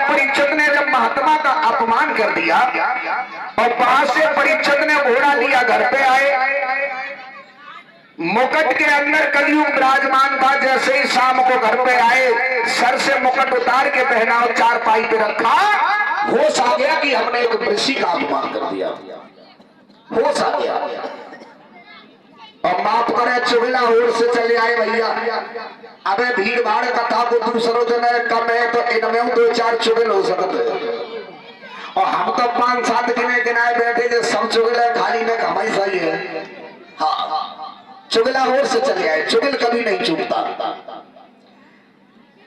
परीक्षित ने जब महात्मा का अपमान कर दिया और वहां से परीक्षित ने घोड़ा लिया, घर पे आए, मुकुट के अंदर कलयुग विराजमान था। जैसे ही शाम को घर पे आए, सर से मुकुट उतार के पहना और चारपाई पे रखा, होश आ गया कि हमने एक ऋषि का अपमान कर दिया। होश आ गया और माफ करे चुगला ओर से चले आए भैया। अबे भीड़ भाड़ कथा को दूसरों जने कम है तो इनमें दो चार चुगल हो सकते और हम तो 5-7 गिने गिनाए बैठे जो सब चुगले खाली में कमाई सही है। हाँ, चुगला ओर से चले आए। चुगल कभी नहीं चूकता।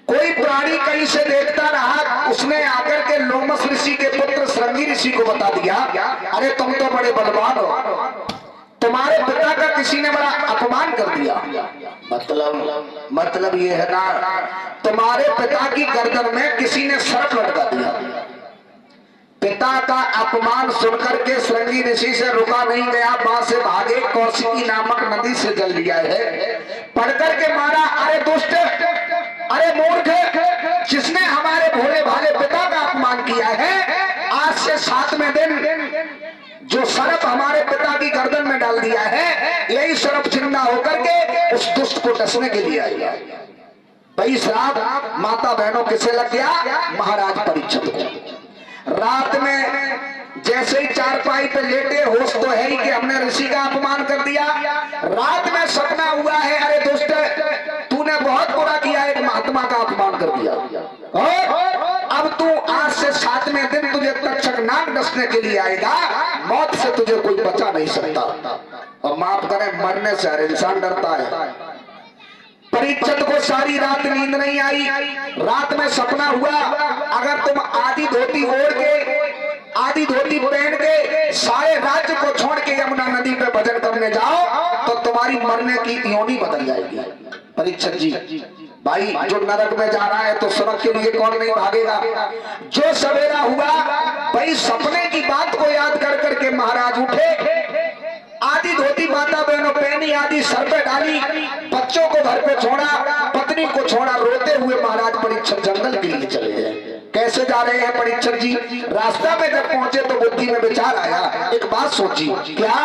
कोई प्राणी कहीं से देखता रहा, उसने आकर के लोमस ऋषि के पुत्र श्रृंगी ऋषि को बता दिया, अरे तुम तो बड़े बलवान हो, तुम्हारे पिता का किसी ने बड़ा अपमान कर दिया। मतलब ये है ना, तुम्हारे पिता की गर्दन में किसी ने सर्प लटका दिया। पिता का अपमान सुनकर के श्रृंगी ऋषि से रुका नहीं गया, वहां से भागे, कौशिकी नामक नदी से जल लिया है, पढ़कर के मारा, अरे दुष्ट, अरे मूर्ख, जिसने हमारे भोले भाले पिता का अपमान किया है, आज से 7वें दिन जो सर्प हमारे पिता की गर्दन में डाल दिया है, यही सर्प जिंदा होकर के उस दुष्ट को डसने के लिए आएगा। भाई श्राप माता बहनों किसे लग गया? महाराज परीक्षित को। रात में जैसे ही चारपाई पे लेटे, होश तो है ही कि हमने ऋषि का अपमान कर दिया। रात में सपना हुआ है, अरे दुष्ट, तूने बहुत बुरा किया, एक महात्मा का अपमान कर दिया और अब तू आज से 7वें दिन तुझे तक्षक नाग डसने के लिए आएगा, मौत से तुझे कोई बचा नहीं सकता। और माफ करें, मरने से हर इंसान डरता है। परीक्षित को सारी रात नींद नहीं आई। रात में सपना हुआ, अगर तुम आधी धोती ओढ़ के, आधी धोती पहन के सारे राज्य को छोड़ के यमुना नदी पे भजन करने जाओ तो तुम्हारी मरने की योनि बदल जाएगी। परीक्षित जी, भाई जो नरक में जा रहा है तो स्वर्ग के लिए कौन नहीं भागेगा। जो सवेरा हुआ, भाई सपने की बात को याद कर करके महाराज उठे, आधी धोती माता बहनों पहनी, आधी सर पे डाली, बच्चों को घर पे छोड़ा, पत्नी को छोड़ा, रोते हुए महाराज परीक्षित जंगल के लिए चले गए। कैसे जा रहे हैं परीक्षित जी? रास्ता में जब पहुंचे तो बुद्धि में विचार आया, एक बात सोची, क्या